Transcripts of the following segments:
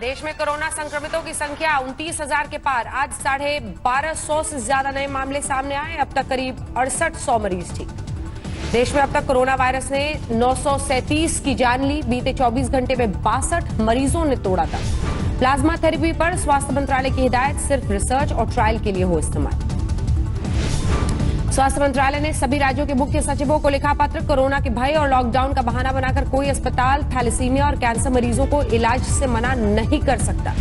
देश में कोरोना संक्रमितों की संख्या 29,000 के पार। आज 1250 से ज्यादा नए मामले सामने आए। अब तक करीब 6800 मरीज ठीक। देश में अब तक कोरोना वायरस ने 937 की जान ली। बीते 24 घंटे में 62 मरीजों ने तोड़ा था। प्लाज्मा थेरेपी पर स्वास्थ्य मंत्रालय की हिदायत, सिर्फ रिसर्च और ट्रायल के लिए हो इस्तेमाल। स्वास्थ्य मंत्रालय ने सभी राज्यों के मुख्य सचिवों को लिखा पत्र। कोरोना के भय और लॉकडाउन का बहाना बनाकर कोई अस्पताल थैलेसीमिया और कैंसर मरीजों को इलाज से मना नहीं कर सकता।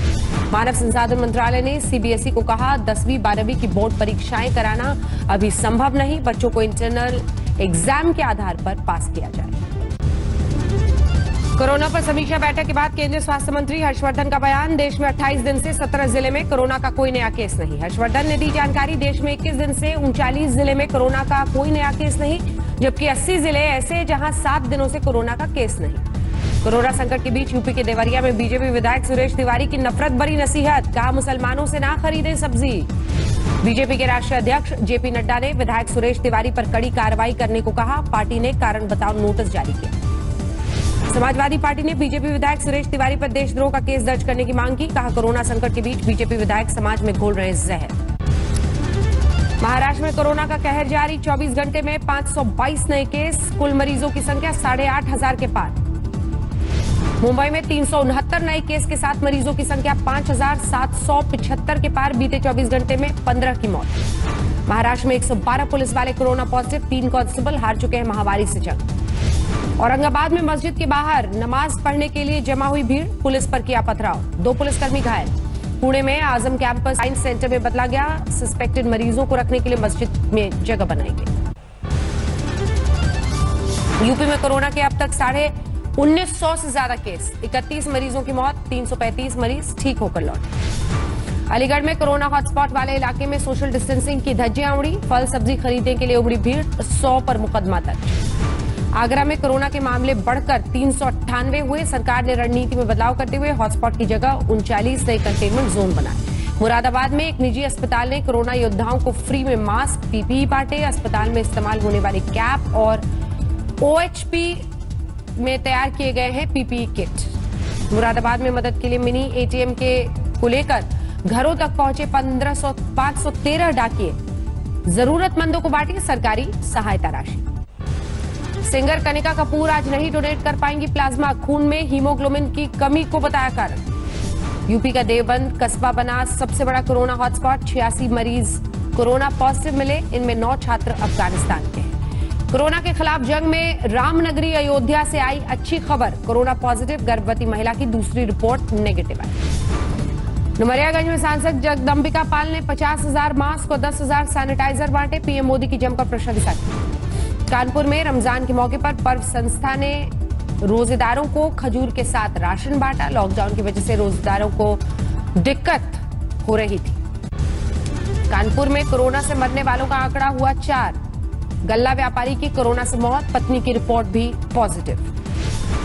मानव संसाधन मंत्रालय ने सीबीएसई को कहा, 10वीं 12वीं की बोर्ड परीक्षाएं कराना अभी संभव नहीं। बच्चों को इंटरनल एग्जाम के आधार पर पास किया जाए। कोरोना पर समीक्षा बैठक के बाद केंद्रीय स्वास्थ्य मंत्री हर्षवर्धन का बयान। देश में 28 दिन से 17 जिले में कोरोना का कोई नया केस नहीं। हर्षवर्धन ने दी जानकारी। देश में 21 दिन से 39 जिले में कोरोना का कोई नया केस नहीं, जबकि 80 जिले ऐसे जहां 7 दिनों से कोरोना का केस नहीं। कोरोना संकट के बीच यूपी के देवरिया में बीजेपी विधायक सुरेश तिवारी की नफरत भरी नसीहत। कहा, मुसलमानों से ना खरीदें सब्जी। बीजेपी के राष्ट्रीय अध्यक्ष जेपी नड्डा ने विधायक सुरेश तिवारी पर कड़ी कार्रवाई करने को कहा। पार्टी ने कारण बताओ नोटिस जारी किया। समाजवादी पार्टी ने बीजेपी विधायक सुरेश तिवारी पर देशद्रोह का केस दर्ज करने की मांग की। कहा, कोरोना संकट के बीच बीजेपी विधायक समाज में घोल रहे जहर। महाराष्ट्र में कोरोना का कहर जारी। 24 घंटे में 522 नए केस। कुल मरीजों की संख्या 8,500 के पार। मुंबई में 369 नए केस के साथ मरीजों की संख्या 5,775 के पार। बीते 24 घंटे में 15 की मौत। महाराष्ट्र में 112 पुलिस वाले कोरोना पॉजिटिव। 3 कांस्टेबल हार चुके हैं महामारी से जंग। औरंगाबाद में मस्जिद के बाहर नमाज पढ़ने के लिए जमा हुई भीड़। पुलिस पर किया पथराव। 2 पुलिसकर्मी घायल। पुणे में आजम कैंपस साइंस सेंटर में बदला गया। सस्पेक्टेड मरीजों को रखने के लिए मस्जिद में जगह बनाई गई। यूपी में कोरोना के अब तक 1950 से ज्यादा केस। 31 मरीजों की मौत। 335 मरीज ठीक होकर लौटे। अलीगढ़ में कोरोना हॉटस्पॉट वाले इलाके में सोशल डिस्टेंसिंग की धज्जियां उड़ी। फल सब्जी खरीदने के लिए उमड़ी भीड़। 100 पर मुकदमा दर्ज। आगरा में कोरोना के मामले बढ़कर 398 हुए। सरकार ने रणनीति में बदलाव करते हुए हॉटस्पॉट की जगह 39 नए कंटेनमेंट जोन बनाए। मुरादाबाद में एक निजी अस्पताल ने कोरोना योद्धाओं को फ्री में मास्क, पीपीई बांटे। अस्पताल में इस्तेमाल होने वाले कैप और ओएचपी में तैयार किए गए हैं पीपीई किट। मुरादाबाद में मदद के लिए मिनी एटीएम को लेकर घरों तक पहुंचे 513 डाकिये। जरूरतमंदों को बांटी सरकारी सहायता राशि। सिंगर कनिका कपूर आज नहीं डोनेट कर पाएंगी प्लाज्मा। खून में हीमोग्लोबिन की कमी को बताया कारण। यूपी का देवबंद कस्बा बना सबसे बड़ा कोरोना हॉटस्पॉट। 86 मरीज कोरोना पॉजिटिव मिले। इनमें 9 छात्र अफगानिस्तान के हैं। कोरोना के खिलाफ जंग में रामनगरी अयोध्या से आई अच्छी खबर। कोरोना पॉजिटिव गर्भवती महिला की दूसरी रिपोर्ट नेगेटिव आई। डुमरियागंज में सांसद जगदंबिका पाल ने 50,000 मास्क और 10,000 सैनिटाइजर बांटे। पीएम मोदी की जमकर प्रशंसा की। कानपुर में रमजान के मौके पर पर्व संस्था ने रोजेदारों को खजूर के साथ राशन बांटा। लॉकडाउन की वजह से रोजेदारों को दिक्कत हो रही थी। कानपुर में कोरोना से मरने वालों का आंकड़ा हुआ 4। गल्ला व्यापारी की कोरोना से मौत। पत्नी की रिपोर्ट भी पॉजिटिव।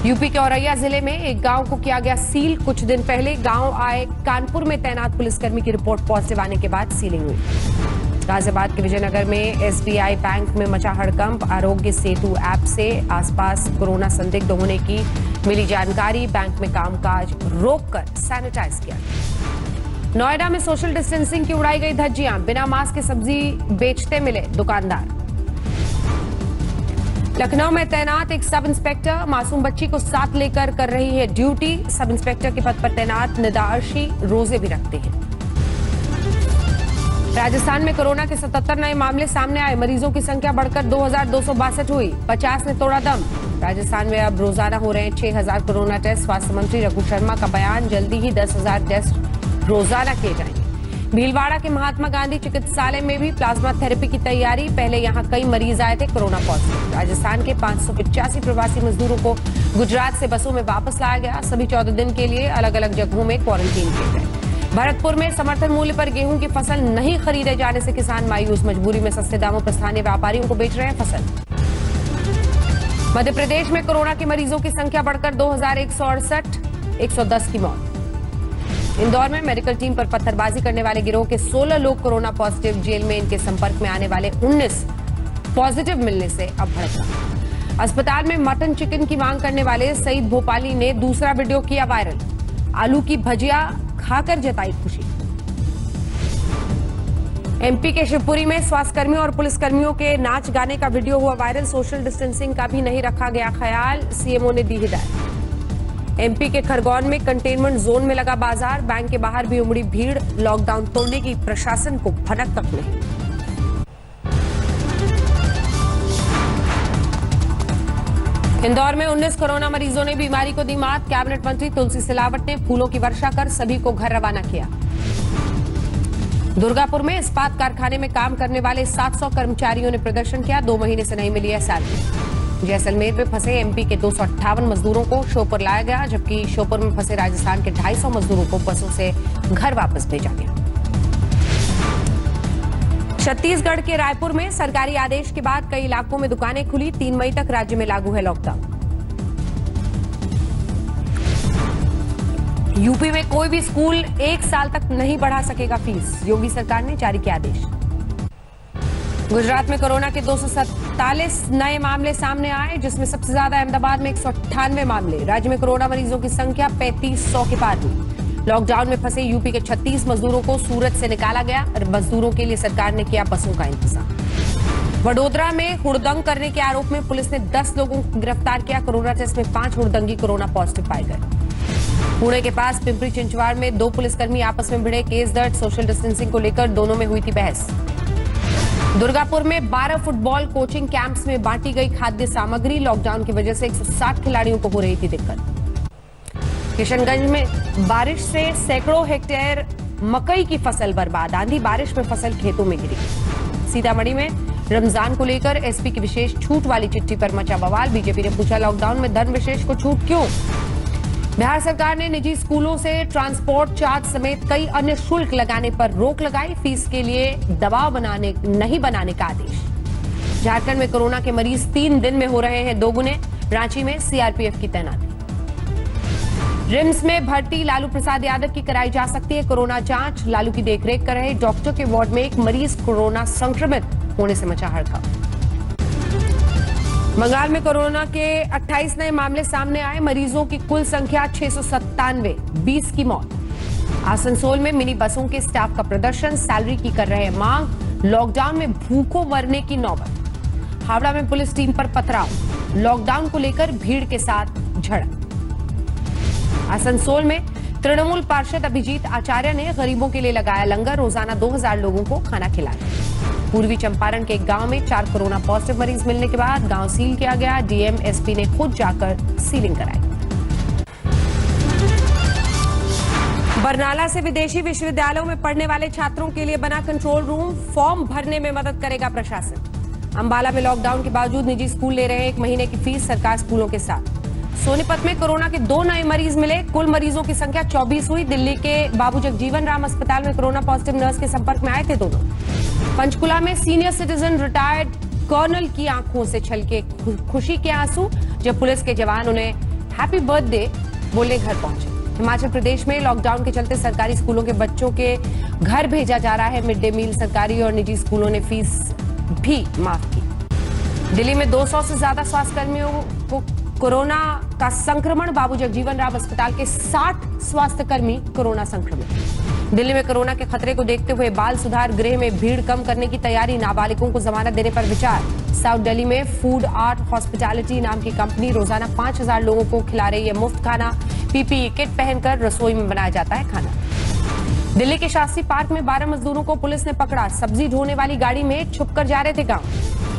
यूपी के औरैया जिले में एक गांव को किया गया सील। कुछ दिन पहले गांव आए कानपुर में तैनात पुलिसकर्मी की रिपोर्ट पॉजिटिव आने के बाद सीलिंग हुई। गाजियाबाद के विजयनगर में एसबीआई बैंक में मचा हड़कंप। आरोग्य सेतु ऐप से आसपास कोरोना संदिग्ध होने की मिली जानकारी। बैंक में कामकाज रोककर सैनिटाइज किया। नोएडा में सोशल डिस्टेंसिंग की उड़ाई गई धज्जियां। बिना मास्क के सब्जी बेचते मिले दुकानदार। लखनऊ में तैनात एक सब इंस्पेक्टर मासूम बच्ची को साथ लेकर कर रही है ड्यूटी। सब इंस्पेक्टर के पद पर तैनात निदार्शी रोजे भी रखते हैं। राजस्थान में कोरोना के 77 नए मामले सामने आए। मरीजों की संख्या बढ़कर 2,262 हुई। 50 ने तोड़ा दम। राजस्थान में अब रोजाना हो रहे हैं 6,000 कोरोना टेस्ट। स्वास्थ्य मंत्री रघु शर्मा का बयान, जल्दी ही 10,000 टेस्ट रोजाना किए जाएंगे। भीलवाड़ा के महात्मा गांधी चिकित्सालय में भी प्लाज्मा थेरेपी की तैयारी। पहले यहां कई मरीज आए थे कोरोना पॉजिटिव। राजस्थान के 585 प्रवासी मजदूरों को गुजरात से बसों में वापस लाया गया। सभी 14 दिन के लिए अलग अलग जगहों में क्वारंटीन किए गए। भरतपुर में समर्थन मूल्य पर गेहूं की फसल नहीं खरीदे जाने से किसान मायूस। मजबूरी में सस्ते दामों पर स्थानीय व्यापारियों को बेच रहे हैं फसल। मध्य प्रदेश में कोरोना के मरीजों की संख्या बढ़कर 2,168, 110 की मौत। इंदौर में मेडिकल टीम पर पत्थरबाजी करने वाले गिरोह के 16 लोग कोरोना पॉजिटिव। जेल में इनके संपर्क में आने वाले 19 पॉजिटिव मिलने से अब भड़का। अस्पताल में मटन चिकन की मांग करने वाले सईद भोपाली ने दूसरा वीडियो किया वायरल। आलू की भजिया खाकर जताई खुशी। एमपी के शिवपुरी में स्वास्थ्यकर्मियों और पुलिसकर्मियों के नाच गाने का वीडियो हुआ वायरल। सोशल डिस्टेंसिंग का भी नहीं रखा गया ख्याल, सीएमओ ने दी हिदायत। एमपी के खरगोन में कंटेनमेंट जोन में लगा बाजार, बैंक के बाहर भी उमड़ी भीड़। लॉकडाउन तोड़ने की प्रशासन को भनक तक नहीं। इंदौर में 19 कोरोना मरीजों ने बीमारी को दी मात। कैबिनेट मंत्री तुलसी सिलावट ने फूलों की वर्षा कर सभी को घर रवाना किया। दुर्गापुर में इस्पात कारखाने में काम करने वाले 700 कर्मचारियों ने प्रदर्शन किया। 2 महीने से नहीं मिली है सैलरी। जैसलमेर में फंसे एमपी के 258 मजदूरों को श्योपुर लाया गया, जबकि श्योपुर में फंसे राजस्थान के 250 मजदूरों को बसों से घर वापस भेजा गया। छत्तीसगढ़ के रायपुर में सरकारी आदेश के बाद कई इलाकों में दुकानें खुली। 3 मई तक राज्य में लागू है लॉकडाउन। यूपी में कोई भी स्कूल 1 साल तक नहीं बढ़ा सकेगा फीस, योगी सरकार ने जारी किया आदेश। गुजरात में कोरोना के 247 नए मामले सामने आए, जिसमें सबसे ज्यादा अहमदाबाद में 198 मामले। राज्य में कोरोना मरीजों की संख्या 3500 के पार हुई। लॉकडाउन में फंसे यूपी के 36 मजदूरों को सूरत से निकाला गया। मजदूरों के लिए सरकार ने किया बसों का इंतजाम। वडोदरा में हुड़दंग करने के आरोप में पुलिस ने 10 लोगों को गिरफ्तार किया। कोरोना टेस्ट में 5 हुड़दंगी कोरोना पॉजिटिव पाए गए। पुणे के पास पिंपरी चिंचवाड़ में 2 पुलिसकर्मी आपस में भिड़े, केस दर्ज। सोशल डिस्टेंसिंग को लेकर दोनों में हुई थी बहस। दुर्गापुर में 12 फुटबॉल कोचिंग कैंप्स में बांटी गई खाद्य सामग्री। लॉकडाउन की वजह से 160 खिलाड़ियों को हो रही थी दिक्कत। किशनगंज में बारिश से सैकड़ों हेक्टेयर मकई की फसल बर्बाद। आंधी बारिश में फसल खेतों में गिरी। सीतामढ़ी में रमजान को लेकर एसपी की विशेष छूट वाली चिट्ठी पर मचा बवाल। बीजेपी ने पूछा, लॉकडाउन में धर्म विशेष को छूट क्यों? बिहार सरकार ने निजी स्कूलों से ट्रांसपोर्ट चार्ज समेत कई अन्य शुल्क लगाने पर रोक लगाई। फीस के लिए दबाव नहीं बनाने का आदेश। झारखंड में कोरोना के मरीज 3 दिन में हो रहे हैं 2 गुने। रांची में सीआरपीएफ की तैनाती। रिम्स में भर्ती लालू प्रसाद यादव की कराई जा सकती है कोरोना जांच। लालू की देखरेख कर रहे डॉक्टर के वार्ड में एक मरीज कोरोना संक्रमित होने से मचा हड़कंप। बंगाल में कोरोना के 28 नए मामले सामने आए। मरीजों की कुल संख्या 697, 20 की मौत। आसनसोल में मिनी बसों के स्टाफ का प्रदर्शन, सैलरी की कर रहे हैं मांग। लॉकडाउन में भूखों मरने की नौबत। हावड़ा में पुलिस टीम पर पथराव। लॉकडाउन को लेकर भीड़ के साथ झड़प। आसनसोल में तृणमूल पार्षद अभिजीत आचार्य ने गरीबों के लिए लगाया लंगर। रोजाना 2000 लोगों को खाना खिलाया। पूर्वी चंपारण के एक गांव में 4 कोरोना पॉजिटिव मरीज मिलने के बाद गांव सील किया गया। डीएम एसपी ने खुद जाकर सीलिंग कराई। बरनाला से विदेशी विश्वविद्यालयों में पढ़ने वाले छात्रों के लिए बना कंट्रोल रूम। फॉर्म भरने में मदद करेगा प्रशासन। अंबाला में लॉकडाउन के बावजूद निजी स्कूल ले रहे हैं 1 महीने की फीस सरकार स्कूलों के साथ। सोनीपत में कोरोना के 2 नए मरीज मिले। कुल मरीजों की संख्या 24 हुई। दिल्ली के बाबू जगजीवन राम अस्पताल में कोरोना पॉजिटिव नर्स के संपर्क में आए थे दोनों। पंचकुला में सीनियर सिटीजन रिटायर्ड कर्नल की आंखों से छलके खुशी के आंसू, जब पुलिस के जवान उन्हें हैप्पी बर्थडे बोलने घर पहुंचे। हिमाचल प्रदेश में लॉकडाउन के चलते सरकारी स्कूलों के बच्चों के घर भेजा जा रहा है मिड डे मील। सरकारी और निजी स्कूलों ने फीस भी माफ की। दिल्ली में 200 से ज्यादा स्वास्थ्यकर्मियों को कोरोना का संक्रमण। बाबू जगजीवन राम अस्पताल के 60 स्वास्थ्यकर्मी कोरोना संक्रमित। दिल्ली में कोरोना के खतरे को देखते हुए बाल सुधार गृह में भीड़ कम करने की तैयारी। नाबालिगों को जमानत देने पर विचार। साउथ दिल्ली में फूड आर्ट हॉस्पिटैलिटी नाम की कंपनी रोजाना 5000 लोगों को खिला रही है मुफ्त खाना। पीपीई किट पहनकर रसोई में बनाया जाता है खाना। दिल्ली के शास्त्री पार्क में 12 मजदूरों को पुलिस ने पकड़ा। सब्जी ढोने वाली गाड़ी में छुपकर जा रहे थे गांव।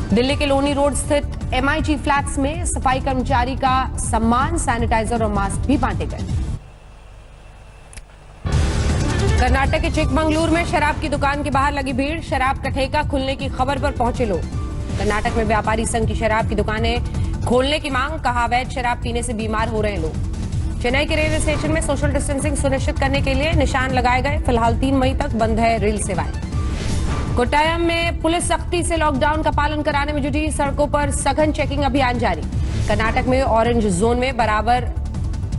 दिल्ली के लोनी रोड स्थित एमआईजी फ्लैट्स में सफाई कर्मचारी का सम्मान, सैनिटाइजर और मास्क भी बांटे गए। कर्नाटक के चिकमंगलुरु में शराब की दुकान के बाहर लगी भीड़। शराब का ठेका खुलने की खबर पर पहुंचे लोग। कर्नाटक में व्यापारी संघ की शराब की दुकानें खोलने की मांग। कहा, अवैध शराब पीने से बीमार हो रहे हैं लोग। चेन्नई के रेलवे स्टेशन में सोशल डिस्टेंसिंग सुनिश्चित करने के लिए निशान लगाए गए। फिलहाल 3 मई तक बंद है रेल सेवाएं। कोट्टायम में पुलिस सख्ती से लॉकडाउन का पालन कराने में जुटी। सड़कों पर सघन चेकिंग अभियान जारी। कर्नाटक में ऑरेंज जोन में बराबर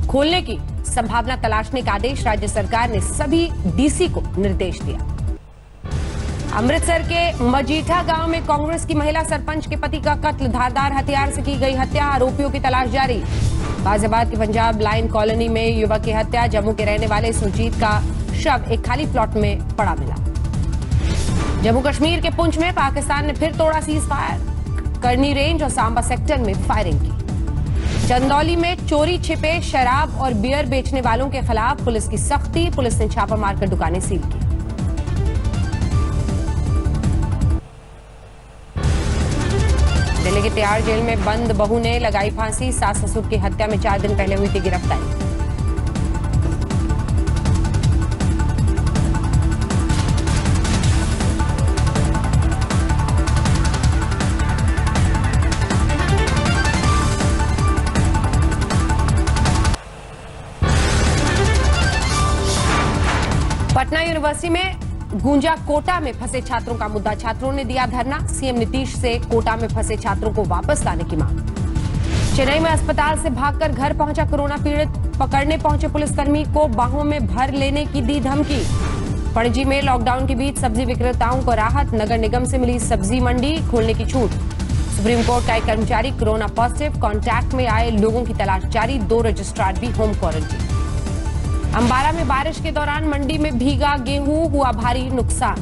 खोलने की संभावना तलाशने का आदेश राज्य सरकार ने सभी डीसी को निर्देश दिया। अमृतसर के मजीठा गांव में कांग्रेस की महिला सरपंच के पति का कत्ल। धारदार हथियार से की गई हत्या। आरोपियों की तलाश जारी। गाजियाबाद के पंजाब लाइन कॉलोनी में युवक की हत्या। जम्मू के रहने वाले सुरजीत का शव एक खाली प्लॉट में पड़ा मिला। जम्मू कश्मीर के पुंछ में पाकिस्तान ने फिर तोड़ा सीज फायर। करनी रेंज और सांबा सेक्टर में फायरिंग की। चंदौली में चोरी छिपे शराब और बियर बेचने वालों के खिलाफ पुलिस की सख्ती। पुलिस ने छापा मारकर दुकानें सील की। दिल्ली के तिहाड़ जेल में बंद बहू ने लगाई फांसी। सास ससुर की हत्या में 4 दिन पहले हुई थी गिरफ्तारी। पटना यूनिवर्सिटी में गूंजा कोटा में फंसे छात्रों का मुद्दा। छात्रों ने दिया धरना। सीएम नीतीश से कोटा में फंसे छात्रों को वापस लाने की मांग। चेन्नई में अस्पताल से भागकर घर पहुंचा कोरोना पीड़ित। पकड़ने पहुंचे पुलिसकर्मी को बाहों में भर लेने की दी धमकी। पणजी में लॉकडाउन के बीच सब्जी विक्रेताओं को राहत। नगर निगम से मिली सब्जी मंडी खोलने की छूट। सुप्रीम कोर्ट का एक कर्मचारी कोरोना पॉजिटिव। कॉन्टैक्ट में आए लोगों की तलाश जारी। 2 रजिस्ट्रार भी होम क्वारंटीन। अंबाला में बारिश के दौरान मंडी में भीगा गेहूं, हुआ भारी नुकसान।